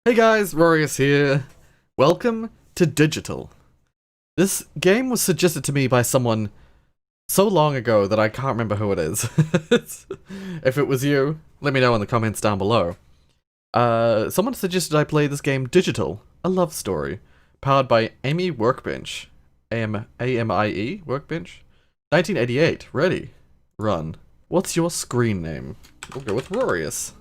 Hey guys, Rorius here. Welcome to Digital. This game was suggested to me by someone so long ago that I can't remember who it is. If it was you, let me know in the comments down below. Someone suggested I play this game Digital, a love story, powered by Amy Workbench. A-M-I-E Workbench? 1988, ready, run. What's your screen name? We'll go with Rorius.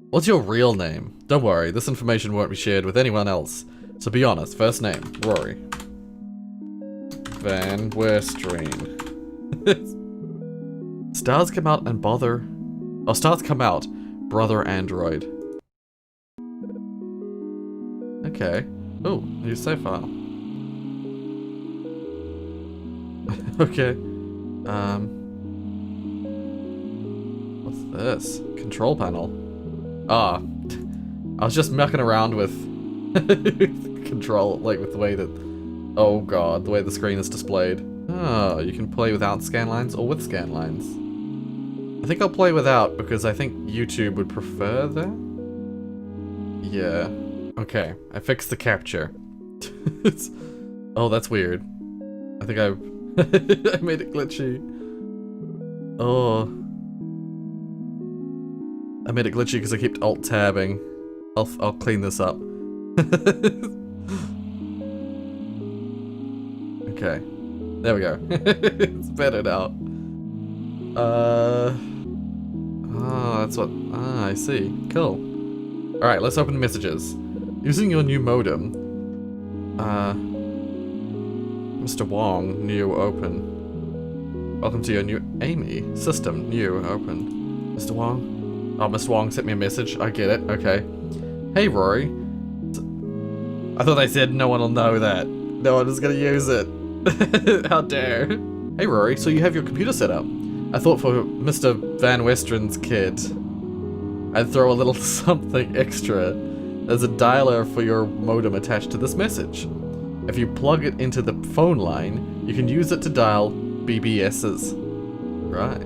What's your real name? Don't worry, this information won't be shared with anyone else. So be honest, first name, Rory. Van Westreen. Stars come out and bother... Oh, stars come out, brother android. Okay. Oh, new save file. Okay. What's this? Control panel. Ah, I was just mucking around with control, like with the way that, oh god, the way the screen is displayed. Oh, you can play without scan lines or with scan lines. I think I'll play without because I think YouTube would prefer that. Yeah. Okay, I fixed the capture. Oh, that's weird. I think I I made it glitchy. Oh. I made it glitchy because I kept alt-tabbing. I'll clean this up. Okay. There we go. It's better now. Oh, that's what... Ah, I see. Cool. Alright, let's open messages. Using your new modem. Mr. Wong, new open. Welcome to your new Amy. System, new open. Mr. Wong? Oh, Mr. Wong sent me a message. I get it. Okay. Hey, Rory. I thought they said no one will know that. No one is gonna use it. How dare. Hey, Rory. So you have your computer set up. I thought for Mr. Van Westreen's kid, I'd throw a little something extra. There's a dialer for your modem attached to this message. If you plug it into the phone line, you can use it to dial BBSs. Right.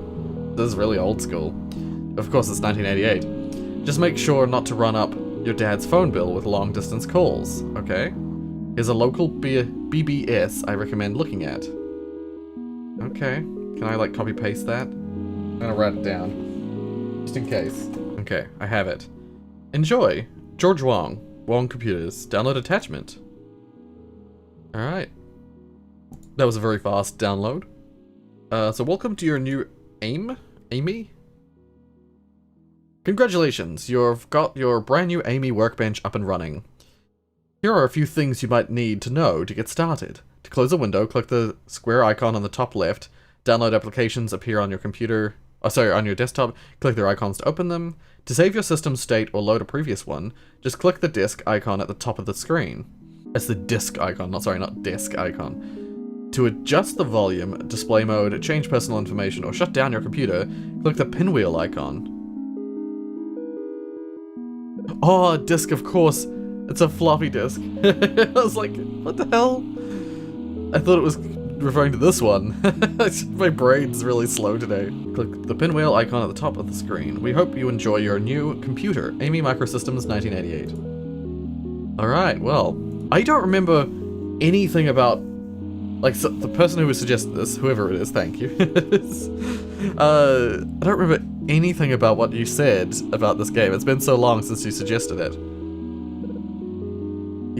This is really old school. Of course, it's 1988. Just make sure not to run up your dad's phone bill with long-distance calls, okay? Here's a local BBS I recommend looking at. Okay. Can I, like, copy-paste that? I'm gonna write it down. Just in case. Okay, I have it. Enjoy! George Wong. Wong Computers. Download attachment. Alright. That was a very fast download. So welcome to your new Amy? Congratulations, you've got your brand new Amy Workbench up and running. Here are a few things you might need to know to get started. To close a window, click the square icon on the top left. Download applications appear on your computer, on your desktop. Click their icons to open them. To save your system state or load a previous one, just click the disk icon at the top of the screen. That's the disk icon, not disk icon. To adjust the volume, display mode, change personal information, or shut down your computer, click the pinwheel icon. Oh, disk, of course. It's a floppy disk. I was like, what the hell? I thought it was referring to this one. My brain's really slow today. Click the pinwheel icon at the top of the screen. We hope you enjoy your new computer, Amy Microsystems 1988. Alright, well, I don't remember anything about... Like, so the person who suggested this, whoever it is, thank you. I don't remember anything about what you said about this game. It's been so long since you suggested it.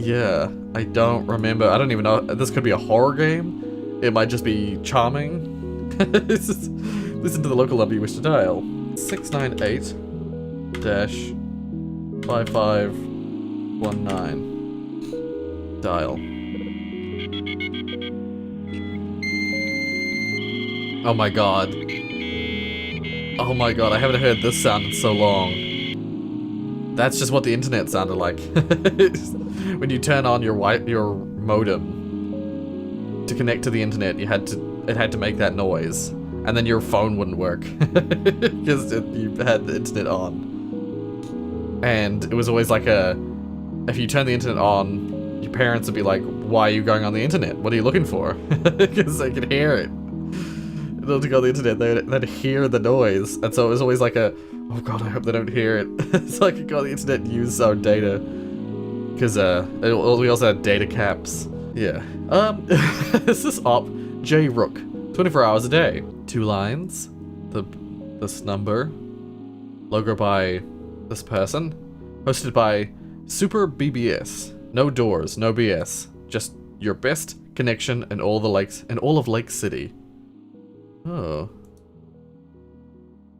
Yeah, I don't remember. I don't even know. This could be a horror game. It might just be charming. Listen to the local number you wish to dial. 698-5519. Dial. Oh my god. Oh my god, I haven't heard this sound in so long. That's just what the internet sounded like. When you turn on your modem to connect to the internet, it had to make that noise. And then your phone wouldn't work. Because you had the internet on. And it was always like if you turn the internet on, your parents would be like, why are you going on the internet? What are you looking for? Because they could hear it. To go on the internet, they'd hear the noise, and so it was always like a, Oh god, I hope they don't hear it. So I could go on the internet and use our data. Because, we also had data caps. Yeah. This is Op J Rook. 24 hours a day. 2 lines. This number. Logo by this person. Hosted by Super BBS. No doors, no BS. Just your best connection in all of Lake City. Oh.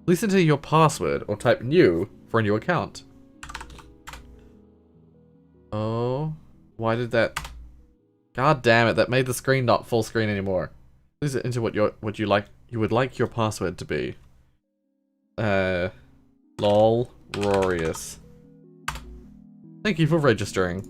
Please enter your password or type new for a new account. Oh, why did that? God damn it! That made the screen not full screen anymore. Please enter what you would like your password to be. Lol Rorius. Thank you for registering.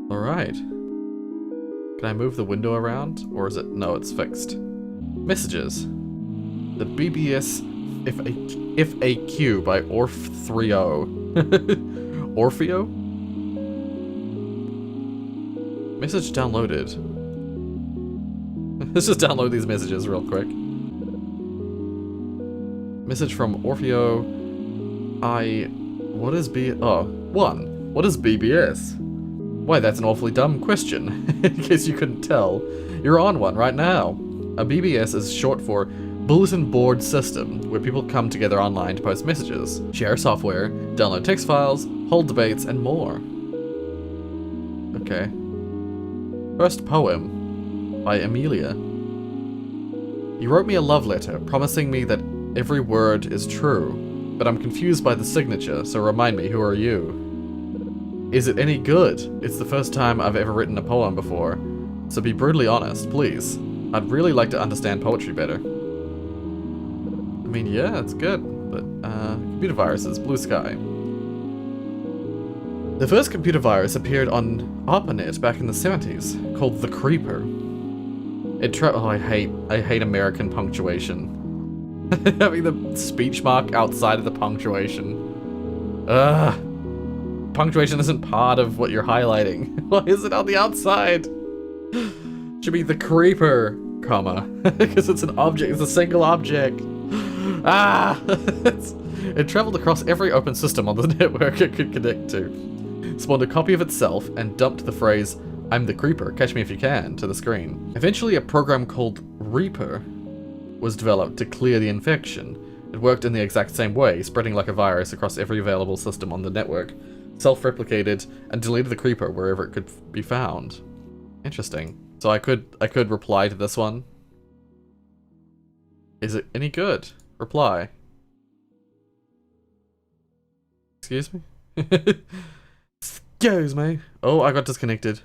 All right. Can I move the window around, or is it? No, it's fixed. Messages. The BBS FAQ by Orf30. Orfeo? Message downloaded. Let's just download these messages real quick. Message from Orfeo. What is What is BBS? Why, that's an awfully dumb question. In case you couldn't tell, you're on one right now. A BBS is short for Bulletin Board System, where people come together online to post messages, share software, download text files, hold debates, and more. Okay. First poem by Amelia. You wrote me a love letter, promising me that every word is true, but I'm confused by the signature, so remind me, who are you? Is it any good? It's the first time I've ever written a poem before, so be brutally honest, please. I'd really like to understand poetry better. I mean, yeah, it's good, but, computer viruses, blue sky. The first computer virus appeared on ARPANET back in the 70s, called the Creeper. I hate American punctuation. Having the speech mark outside of the punctuation. Ugh. Punctuation isn't part of what you're highlighting. Why is it on the outside? Should be the Creeper, comma. Because it's an object, it's a single object. Ah! It traveled across every open system on the network it could connect to. Spawned a copy of itself and dumped the phrase, "I'm the Creeper, catch me if you can," to the screen. Eventually a program called Reaper was developed to clear the infection. It worked in the exact same way, spreading like a virus across every available system on the network, self-replicated, and deleted the Creeper wherever it could be found. Interesting. So I could reply to this one. Is it any good? Reply. Excuse me? Excuse me. Oh, I got disconnected.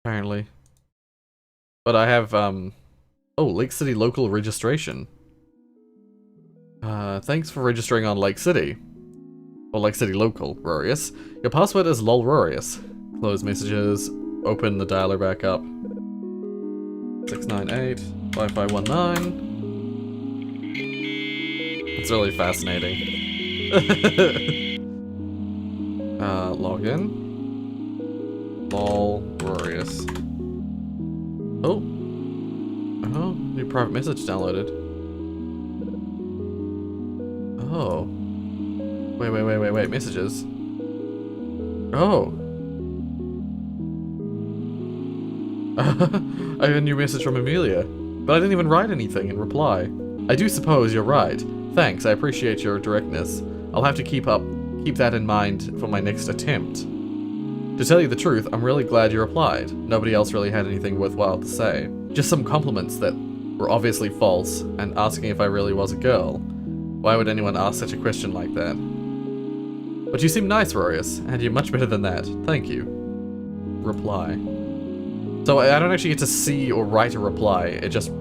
Apparently. But I have, oh, Lake City local registration. Thanks for registering on Lake City. Or Lake City local, Rorius. Your password is lol Rorius. Close messages. Open the dialer back up. 698-5519. It's really fascinating. Log in. Lol Rorius. Oh. Oh, new private message downloaded. Oh. Wait, messages. Oh. I have a new message from Amelia, but I didn't even write anything in reply. I do suppose you're right. Thanks, I appreciate your directness. I'll have to keep that in mind for my next attempt. To tell you the truth, I'm really glad you replied. Nobody else really had anything worthwhile to say. Just some compliments that were obviously false, and asking if I really was a girl. Why would anyone ask such a question like that? But you seem nice, Rorius, and you're much better than that. Thank you. Reply. So I don't actually get to see or write a reply, it just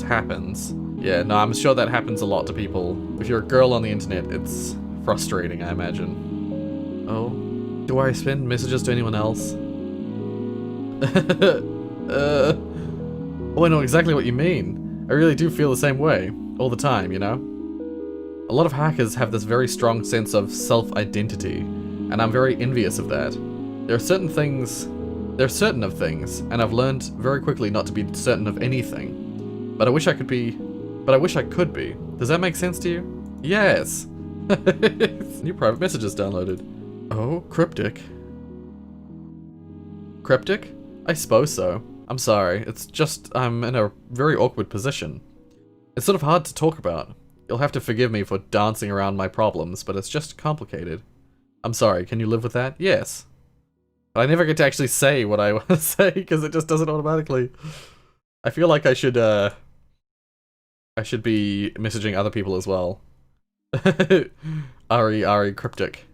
happens. Yeah, no, I'm sure that happens a lot to people. If you're a girl on the internet, it's frustrating, I imagine. Oh. Do I send messages to anyone else? Oh, I know exactly what you mean. I really do feel the same way. All the time, you know? A lot of hackers have this very strong sense of self-identity, and I'm very envious of that. They're certain of things, and I've learned very quickly not to be certain of anything. But I wish I could be. Does that make sense to you? Yes. New private messages downloaded. Oh, cryptic. Cryptic? I suppose so. I'm sorry, it's just I'm in a very awkward position. It's sort of hard to talk about. You'll have to forgive me for dancing around my problems, but it's just complicated. I'm sorry, can you live with that? Yes. But I never get to actually say what I want to say, because it just does it automatically. I feel like I should be messaging other people as well. Ari cryptic.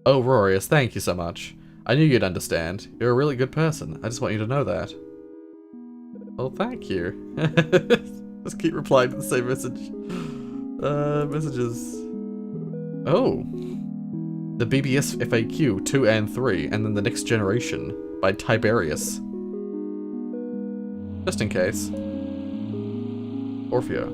Oh, Rorius, thank you so much. I knew you'd understand. You're a really good person. I just want you to know that. Well, thank you. Just keep replying to the same message. Messages. Oh. The BBS FAQ 2 and 3, and then the next generation by Tiberius. Just in case. Orfeo.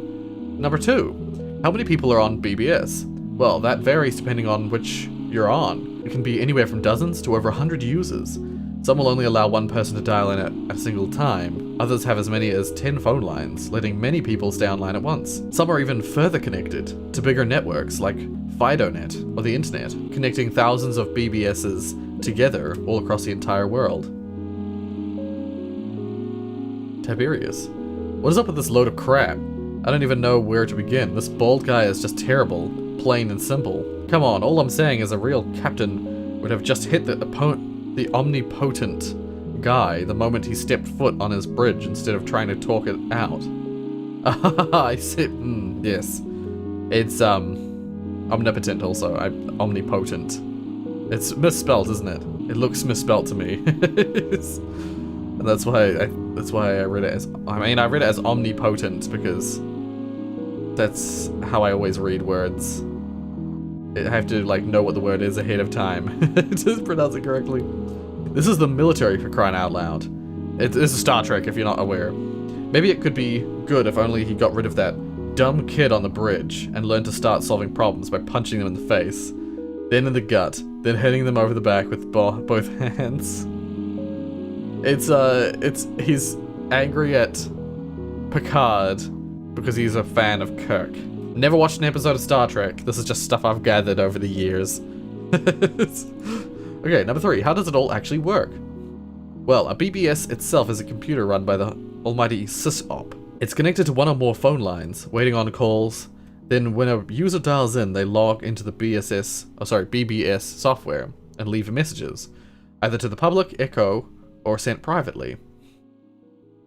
Number 2. How many people are on BBS? Well, that varies depending on which you're on. It can be anywhere from dozens to over 100 users. Some will only allow one person to dial in at a single time. Others have as many as 10 phone lines, letting many people stay online at once. Some are even further connected to bigger networks like FidoNet or the internet, connecting thousands of BBSs together all across the entire world. Tiberius. What is up with this load of crap? I don't even know where to begin. This bald guy is just terrible, plain and simple. Come on, all I'm saying is a real captain would have just hit the omnipotent guy the moment he stepped foot on his bridge instead of trying to talk it out. I see. Yes. It's, omnipotent also. Omnipotent. It's misspelled, isn't it? It looks misspelled to me. And that's why I read it as, I read it as omnipotent because that's how I always read words. I have to, like, know what the word is ahead of time to pronounce it correctly. This is the military, for crying out loud. This is Star Trek, if you're not aware. Maybe it could be good if only he got rid of that dumb kid on the bridge and learned to start solving problems by punching them in the face, then in the gut, then hitting them over the back with both hands. He's angry at Picard because he's a fan of Kirk. Never watched an episode of Star Trek. This is just stuff I've gathered over the years. Okay, number 3. How does it all actually work? Well, a BBS itself is a computer run by the almighty sysop. It's connected to one or more phone lines, waiting on calls. Then when a user dials in, they log into the BBS software and leave messages, either to the public, echo, or sent privately.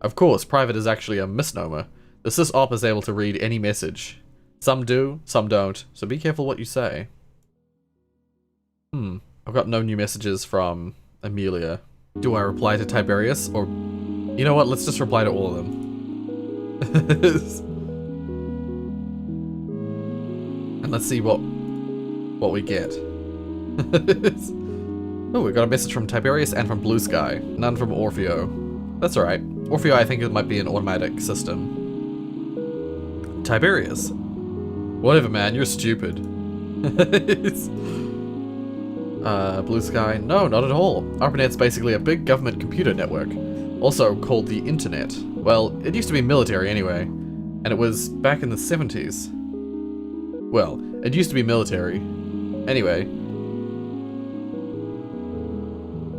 Of course, private is actually a misnomer. The sysop is able to read any message. Some do, some don't, so be careful what you say. I've got no new messages from Amelia. Do I reply to Tiberius, or... You know what, let's just reply to all of them. And let's see what we get. Oh, we got a message from Tiberius and from Blue Sky. None from Orfeo. That's alright. Orfeo, I think it might be an automatic system. Tiberius. Whatever, man, you're stupid. Blue Sky. No, not at all. ARPANET's basically a big government computer network, also called the Internet. Well, it used to be military anyway, and it was back in the 70s. Well, it used to be military. Anyway.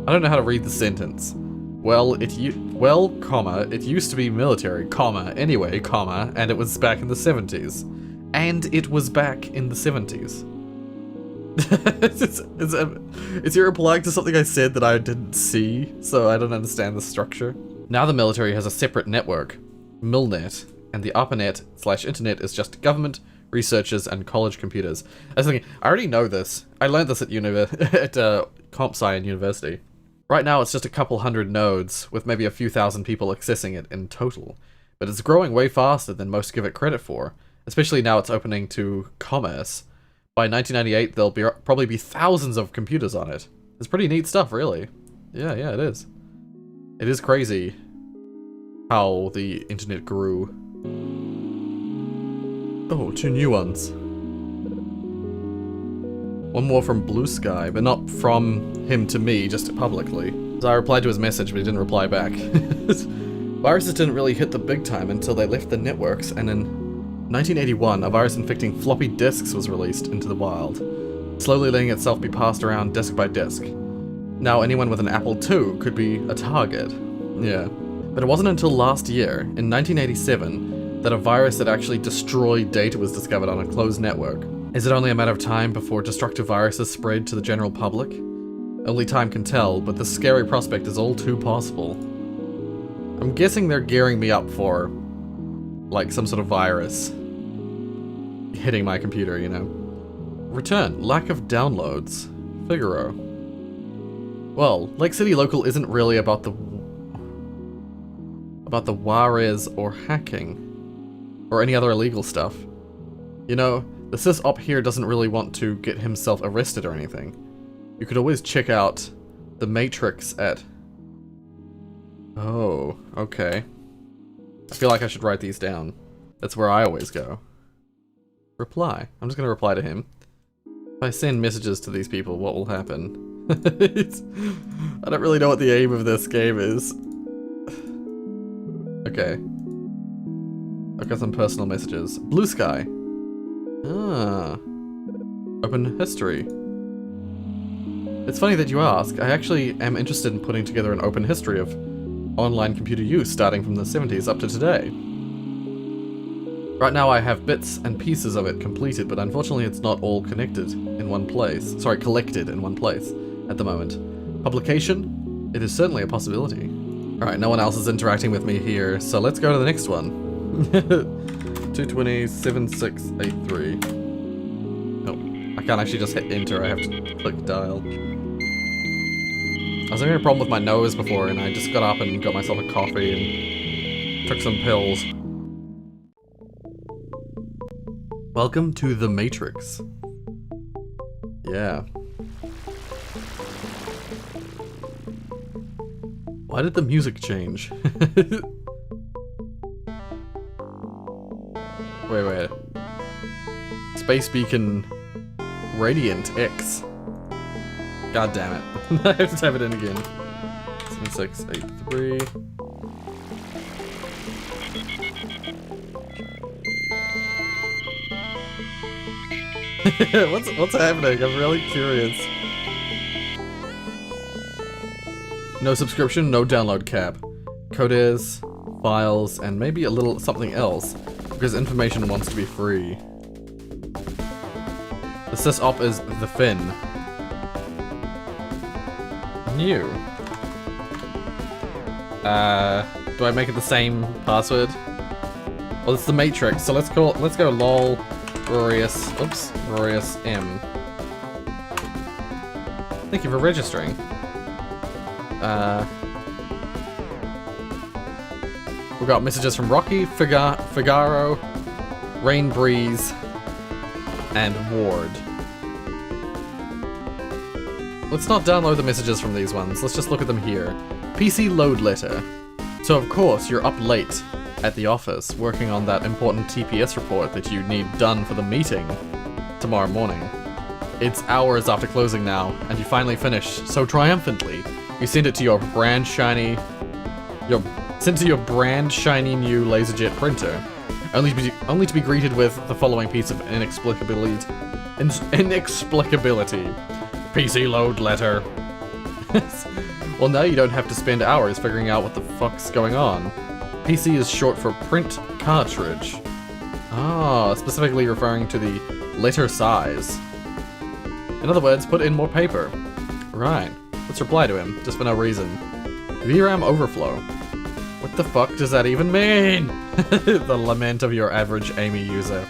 I don't know how to read the sentence. Well, it used to be military, anyway, and it was back in the 70s. And it was back in the 70s. It's you're replying to something I said that I didn't see, so I don't understand the structure. Now the military has a separate network, Milnet, and the ARPANET/Internet is just government, researchers, and college computers. I was thinking, I already know this. I learned this at Comp Sci in university. Right now it's just a couple hundred nodes, with maybe a few thousand people accessing it in total. But it's growing way faster than most give it credit for, especially now it's opening to commerce. By 1998, there'll probably be thousands of computers on it. It's pretty neat stuff, really. Yeah, it is. It is crazy how the internet grew. Oh, 2 new ones. One more from Blue Sky, but not from him to me, just publicly. So I replied to his message, but he didn't reply back. Viruses didn't really hit the big time until they left the networks, and in 1981, a virus infecting floppy disks was released into the wild, slowly letting itself be passed around disk by disk. Now anyone with an Apple II could be a target. Yeah. But it wasn't until last year, in 1987, that a virus that actually destroyed data was discovered on a closed network. Is it only a matter of time before destructive viruses spread to the general public? Only time can tell, but this scary prospect is all too possible. I'm guessing they're gearing me up for, like, some sort of virus hitting my computer, you know. Return. Lack of downloads. Figaro. Well, Lake City Local isn't really about the Juarez or hacking, or any other illegal stuff. You know, the sys-op here doesn't really want to get himself arrested or anything. You could always check out the Matrix at... Oh, okay. I feel like I should write these down. That's where I always go. Reply. I'm just gonna reply to him. If I send messages to these people, what will happen? I don't really know what the aim of this game is. Okay. I've got some personal messages. Blue sky. Ah. Open history. It's funny that you ask. I actually am interested in putting together an open history of online computer use starting from the 70s up to today. Right now I have bits and pieces of it completed, but unfortunately it's not all connected in one place. Sorry, collected in one place at the moment. Publication? It is certainly a possibility. Alright, no one else is interacting with me here, so let's go to the next one. 220, 7683. Oh, I can't actually just hit enter, I have to click dial. I was having a problem with my nose before, and I just got up and got myself a coffee and took some pills. Welcome to the Matrix. Yeah. Why did the music change? Wait. Space Beacon Radiant X. God damn it. I have to type it in again. 7683. What's happening? I'm really curious. No subscription, no download cap. Codes, files, and maybe a little something else, because information wants to be free. The sys-op is the Fin. New. Do I make it the same password? Well, it's the Matrix, so let's go lol Rorius. Oops, Rorius M. Thank you for registering. We got messages from Rocky, Figaro, Rain Breeze, and Ward. Let's not download the messages from these ones, let's just look at them here. PC load letter. So of course, you're up late at the office, working on that important TPS report that you need done for the meeting tomorrow morning. It's hours after closing now, and you finally finish so triumphantly. You send it to your brand shiny new LaserJet printer, only to be greeted with the following piece of inexplicability. PC load letter. Well, now you don't have to spend hours figuring out what the fuck's going on. PC is short for print cartridge. Ah, specifically referring to the letter size. In other words, put in more paper. Right. Let's reply to him, just for no reason. VRAM overflow. What the fuck does that even mean? The lament of your average Amy user.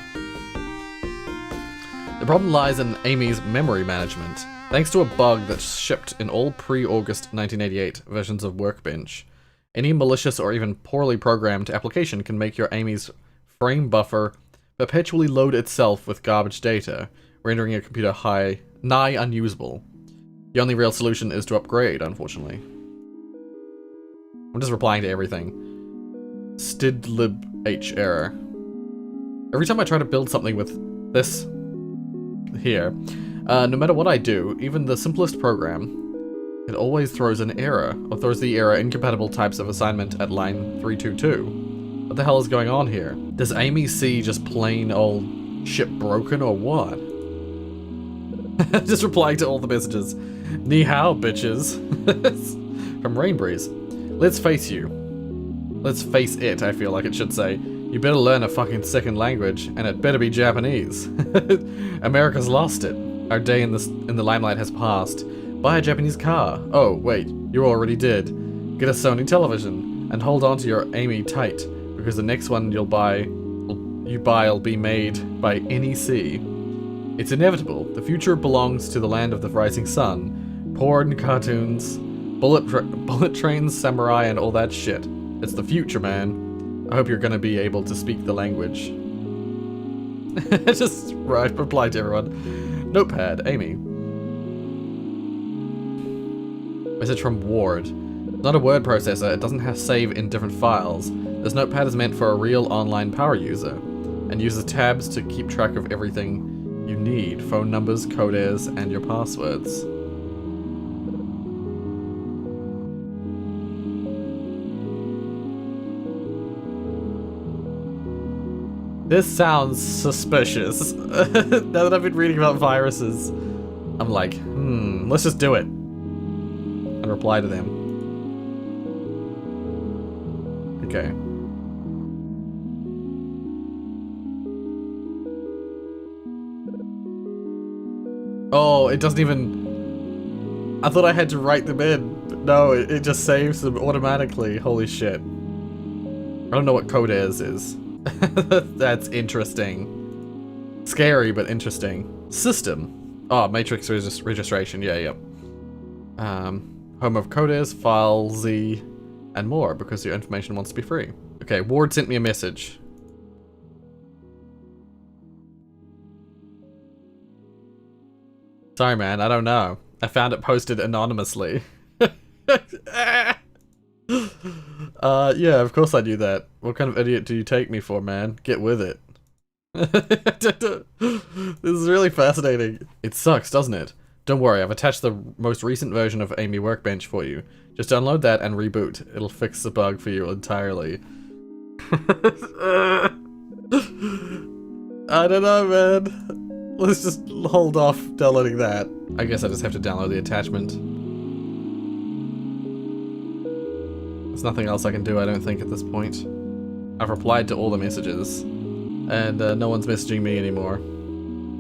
The problem lies in Amy's memory management. Thanks to a bug that's shipped in all pre-August 1988 versions of Workbench, any malicious or even poorly programmed application can make your Amy's frame buffer perpetually load itself with garbage data, rendering your computer nigh unusable. The only real solution is to upgrade, unfortunately. I'm just replying to everything. Stidlib H error. Every time I try to build something with this here, no matter what I do, even the simplest program, it always throws an error, or throws the error incompatible types of assignment at line 322. What the hell is going on here? Does Amy see just plain old ship broken or what? Just replying to all the messages. Ni hao, bitches. From Rainbreeze. Let's face you. Let's face it, I feel like it should say. You better learn a fucking second language, and it better be Japanese. America's lost it. Our day in the limelight has passed. Buy a Japanese car. Oh, wait, you already did. Get a Sony television, and hold on to your Amy tight, because the next one you buy will be made by NEC. It's inevitable. The future belongs to the land of the rising sun. Porn, cartoons, bullet trains, samurai, and all that shit. It's the future, man. I hope you're gonna be able to speak the language. Just reply to everyone. Notepad, Amy. Message from Ward. It's not a word processor, it doesn't have save in different files. This notepad is meant for a real online power user, and uses tabs to keep track of everything you need. Phone numbers, code airs, and your passwords. This sounds suspicious. Now that I've been reading about viruses, I'm like, let's just do it. And reply to them. Okay. Oh, it doesn't even... I thought I had to write them in, but no, it just saves them automatically. Holy shit. I don't know what code airs is. That's interesting. Scary, but interesting. System. Oh, matrix registration. Yeah. Home of coders, file Z, and more, because your information wants to be free. Okay, Ward sent me a message. Sorry, man, I don't know. I found it posted anonymously. Yeah, of course I knew that. What kind of idiot do you take me for, man? Get with it. This is really fascinating. It sucks, doesn't it? Don't worry, I've attached the most recent version of Amy Workbench for you. Just download that and reboot. It'll fix the bug for you entirely. I don't know, man. Let's just hold off downloading that. I guess I just have to download the attachment. There's nothing else I can do, I don't think, at this point. I've replied to all the messages, and no one's messaging me anymore.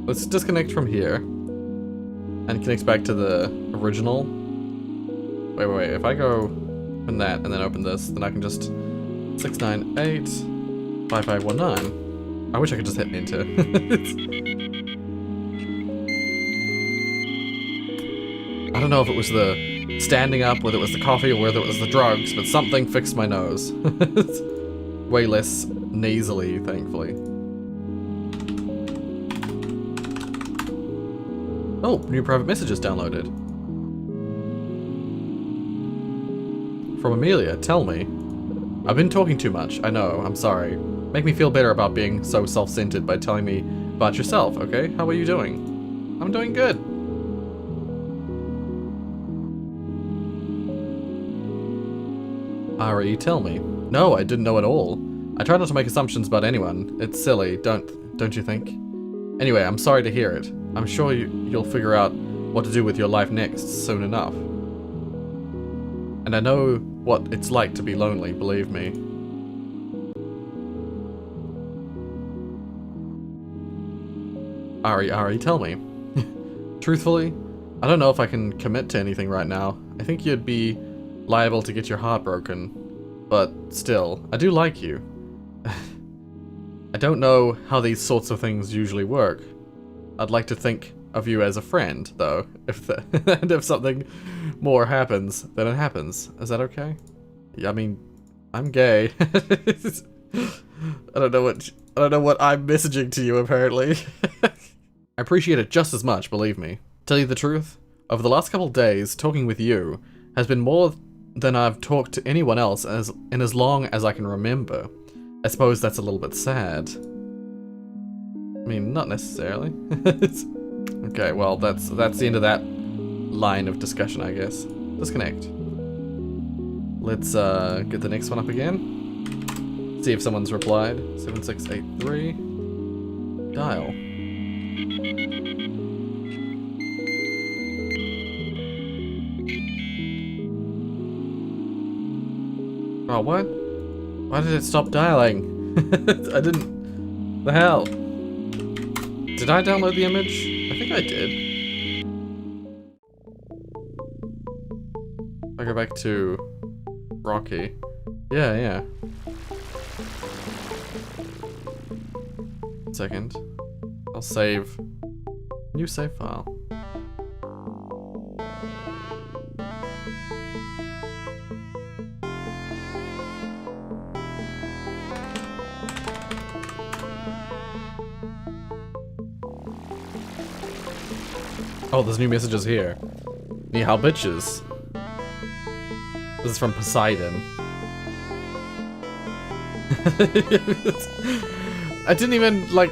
Let's disconnect from here, and connect back to the original. Wait, if I go open that, and then open this, then I can just 698-5519. I wish I could just hit enter. I don't know if it was the standing up, whether it was the coffee, or whether it was the drugs, but something fixed my nose. Way less nasally, thankfully. Oh, new private messages downloaded. From Amelia, tell me. I've been talking too much, I know, I'm sorry. Make me feel better about being so self-centered by telling me about yourself, okay? How are you doing? I'm doing good. Ari, tell me. No, I didn't know at all. I try not to make assumptions about anyone. It's silly, don't you think? Anyway, I'm sorry to hear it. I'm sure you'll figure out what to do with your life next soon enough. And I know what it's like to be lonely, believe me. Ari, tell me. Truthfully, I don't know if I can commit to anything right now. I think you'd be liable to get your heart broken. But still, I do like you. I don't know how these sorts of things usually work. I'd like to think of you as a friend, though. And if something more happens, then it happens. Is that okay? Yeah, I mean, I'm gay. I don't know what I'm messaging to you, apparently. I appreciate it just as much, believe me. Tell you the truth, over the last couple of days, talking with you has been more than I've talked to anyone else in as long as I can remember. I suppose that's a little bit sad. I mean, not necessarily. Okay, well, that's the end of that line of discussion, I guess. Disconnect. Let's get the next one up again. See if someone's replied. 7683. Dial. Oh, what? Why did it stop dialing? I didn't... The hell? Did I download the image? I think I did. I go back to... Rocky. Yeah. Second. I'll save. New save file. Oh, there's new messages here. Ni hao bitches. This is from Poseidon. I didn't even, like,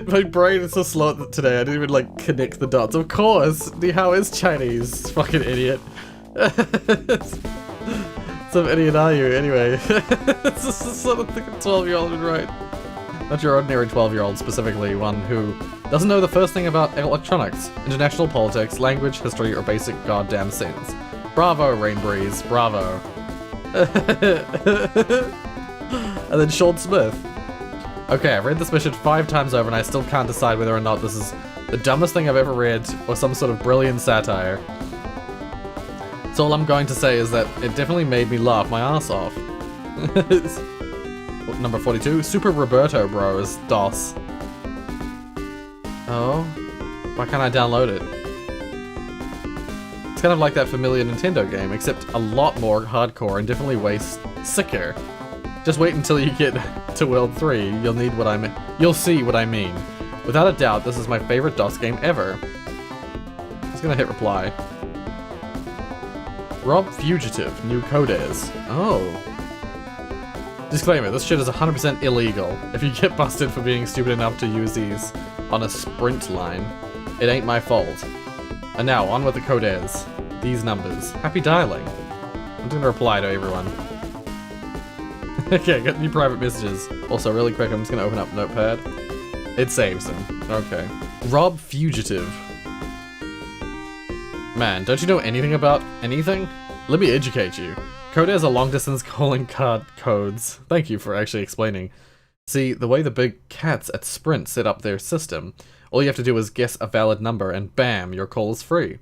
my brain is so slow today, I didn't even, like, connect the dots. Of course! Ni hao is Chinese, fucking idiot. Some idiot are you, anyway? It's just sort of think a 12-year-old would write. Not your ordinary 12-year-old, specifically one who doesn't know the first thing about electronics, international politics, language, history, or basic goddamn sense. Bravo, Rainbreeze, bravo. And then Sean Smith. Okay, I've read this mission 5 times over and I still can't decide whether or not this is the dumbest thing I've ever read or some sort of brilliant satire. So all I'm going to say is that it definitely made me laugh my ass off. Number 42, Super Roberto Bros, DOS. Oh, why can't I download it? It's kind of like that familiar Nintendo game, except a lot more hardcore and definitely way sicker. Just wait until you get to World 3, you'll see what I mean. Without a doubt, this is my favorite DOS game ever. Just gonna hit reply. Rob Fugitive, new codes. Oh. Disclaimer, this shit is 100% illegal. If you get busted for being stupid enough to use these on a sprint line, it ain't my fault. And now, on with the codes. These numbers. Happy dialing. I'm gonna reply to everyone. Okay, got new private messages. Also, really quick, I'm just gonna open up Notepad. It saves them. Okay. Rob Fugitive. Man, don't you know anything about anything? Let me educate you. Codes are long-distance calling card codes. Thank you for actually explaining. See, the way the big cats at Sprint set up their system, all you have to do is guess a valid number and bam, your call is free.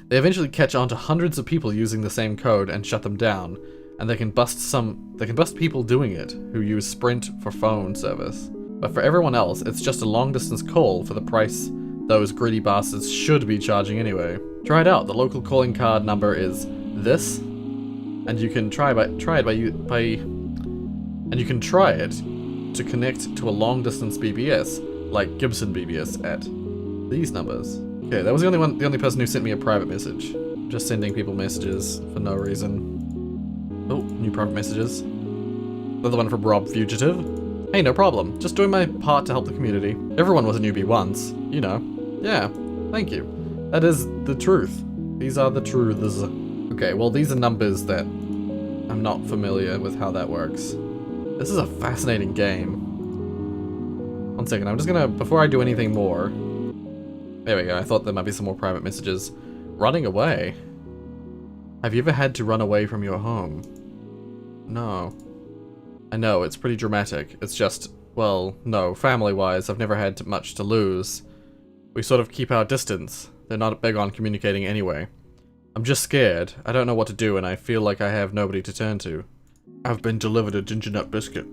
They eventually catch on to hundreds of people using the same code and shut them down, and they can bust people doing it who use Sprint for phone service. But for everyone else, it's just a long-distance call for the price those greedy bastards should be charging anyway. Try it out. The local calling card number is this, and you can try it to connect to a long-distance BBS, like Gibson BBS at these numbers. Okay, that was the only person who sent me a private message. Just sending people messages for no reason. Oh, new private messages. Another one from Rob Fugitive. Hey, no problem. Just doing my part to help the community. Everyone was a newbie once, you know. Yeah, thank you. That is the truth. These are the truths. Okay, well these are numbers that I'm not familiar with how that works. This is a fascinating game. One second, I'm just gonna, before I do anything more. There we go, I thought there might be some more private messages. Running away? Have you ever had to run away from your home? No. I know, it's pretty dramatic. It's just, well, no, family-wise, I've never had much to lose. We sort of keep our distance. They're not big on communicating anyway. I'm just scared. I don't know what to do and I feel like I have nobody to turn to. I've been delivered a ginger nut biscuit.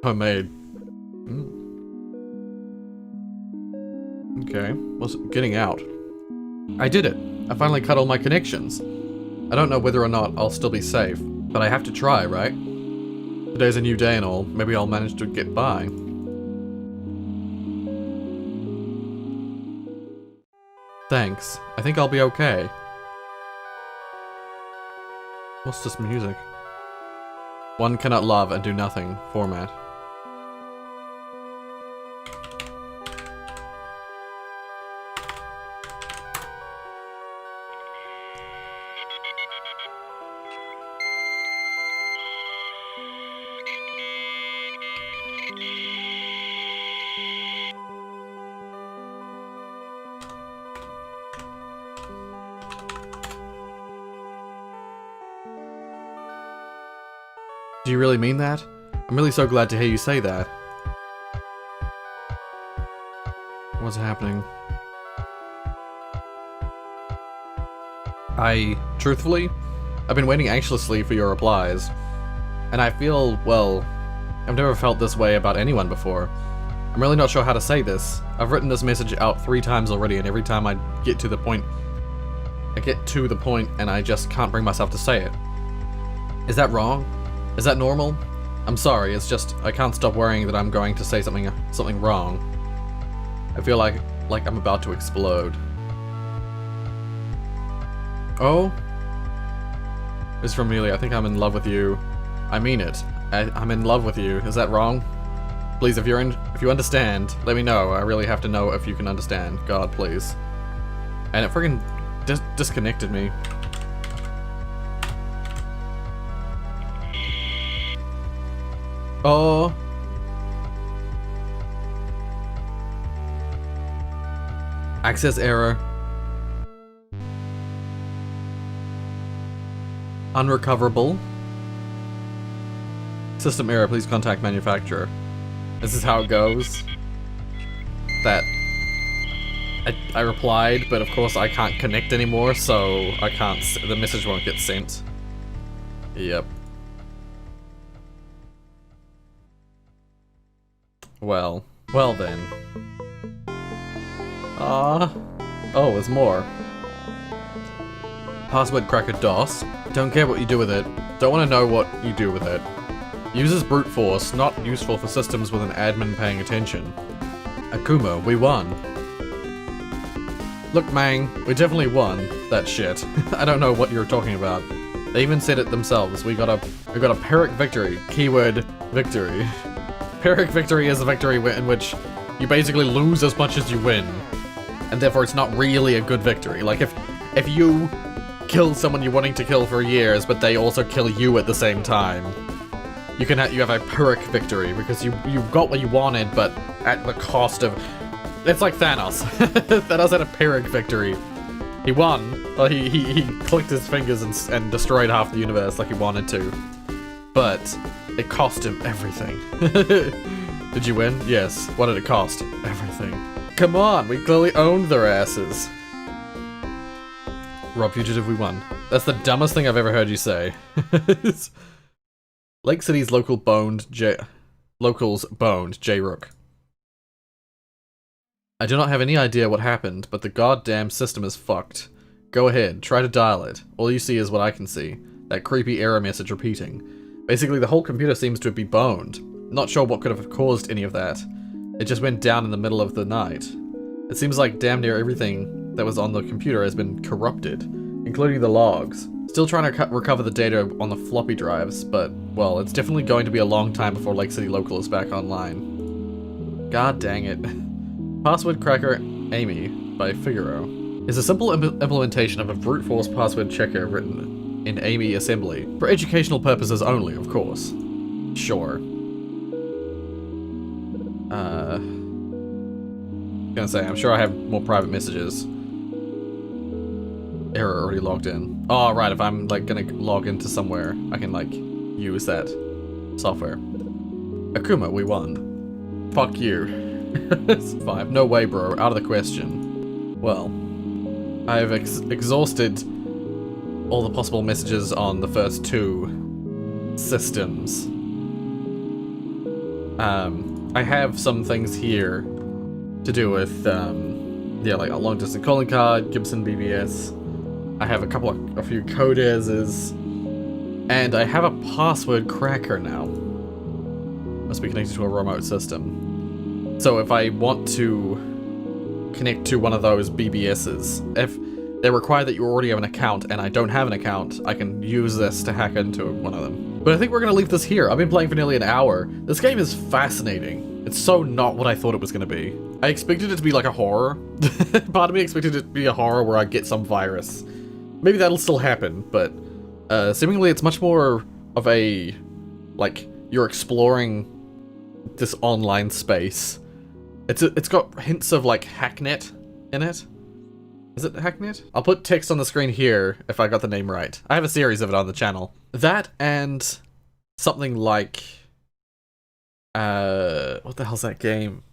Homemade. Okay, what's getting out? I did it. I finally cut all my connections. I don't know whether or not I'll still be safe, but I have to try, right? Today's a new day and all. Maybe I'll manage to get by. Thanks. I think I'll be okay. What's this music? One cannot love and do nothing. Format. you really mean that? I'm really so glad to hear you say that. What's happening? Truthfully, I've been waiting anxiously for your replies. And I feel, well, I've never felt this way about anyone before. I'm really not sure how to say this. I've written this message out 3 times already, and every time I get to the point and I just can't bring myself to say it. Is that wrong? Is that normal? I'm sorry, it's just I can't stop worrying that I'm going to say something wrong. I feel like I'm about to explode. Oh? This is from Amelia. I think I'm in love with you. I mean it. I'm in love with you. Is that wrong? Please, if you understand, let me know. I really have to know if you can understand. God, please. And it friggin' disconnected me. Oh. Access error. Unrecoverable. System error, please contact manufacturer. This is how it goes. That I replied, but of course I can't connect anymore, so I can't. The message won't get sent. Yep. Well then. Oh, there's more. Password cracker DOS. Don't care what you do with it. Don't want to know what you do with it. Uses brute force, not useful for systems with an admin paying attention. Akuma, we won. Look, Mang, we definitely won that shit. I don't know what you're talking about. They even said it themselves. We got a Pyrrhic victory. Keyword victory. Pyrrhic victory is a victory in which you basically lose as much as you win, and therefore it's not really a good victory. Like if you kill someone you're wanting to kill for years, but they also kill you at the same time, you have a Pyrrhic victory because you got what you wanted, but at the cost of. It's like Thanos. Thanos had a Pyrrhic victory. He won. Well, he clicked his fingers and destroyed half the universe like he wanted to. But it cost him everything. Did you win? Yes. What did it cost? Everything. Come on, we clearly owned their asses. Rob Fugitive, we won. That's the dumbest thing I've ever heard you say. Lake City's locals boned J-Rook. I do not have any idea what happened, but the goddamn system is fucked. Go ahead, try to dial it. All you see is what I can see. That creepy error message repeating. Basically, the whole computer seems to be boned. Not sure what could have caused any of that. It just went down in the middle of the night. It seems like damn near everything that was on the computer has been corrupted, including the logs. Still trying to recover the data on the floppy drives, but, well, it's definitely going to be a long time before Lake City Local is back online. God dang it. Password Cracker Amy by Figaro is a simple implementation of a brute force password checker written in Amy assembly. For educational purposes only, of course. Sure. Gonna say, I'm sure I have more private messages. Error already logged in. Oh, right, if I'm, like, gonna log into somewhere, I can, like, use that software. Akuma, we won. Fuck you. 5. No way, bro. Out of the question. Well, I have exhausted all the possible messages on the first 2 systems. I have some things here to do with, yeah, like a long distance calling card, Gibson BBS. I have a few code errors, and I have a password cracker now. Must be connected to a remote system. So if I want to connect to one of those BBSs, if they require that you already have an account and I don't have an account, I can use this to hack into one of them. But I think we're gonna leave this here. I've been playing for nearly an hour. This game is fascinating. It's so not what I thought it was gonna be. I expected it to be like a horror. Part of me expected it to be a horror where I get some virus. Maybe that'll still happen, but seemingly it's much more of a, like, you're exploring this online space. It's got hints of, like, Hacknet in it. Is it Hacknet? I'll put text on the screen here if I got the name right. I have a series of it on the channel. That and something like what the hell's that game?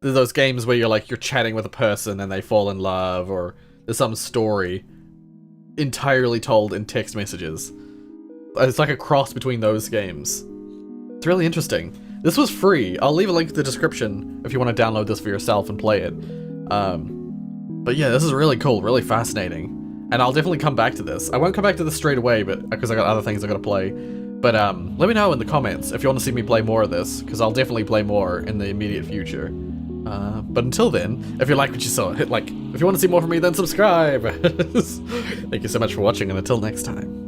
There's those games where you're chatting with a person and they fall in love, or there's some story entirely told in text messages. It's like a cross between those games. It's really interesting. This was free. I'll leave a link in the description if you want to download this for yourself and play it. But yeah, this is really cool, really fascinating. And I'll definitely come back to this. I won't come back to this straight away, but because I got other things I gotta play. But let me know in the comments if you want to see me play more of this, because I'll definitely play more in the immediate future. But until then, if you like what you saw, hit like. If you want to see more from me, then subscribe. Thank you so much for watching, and until next time.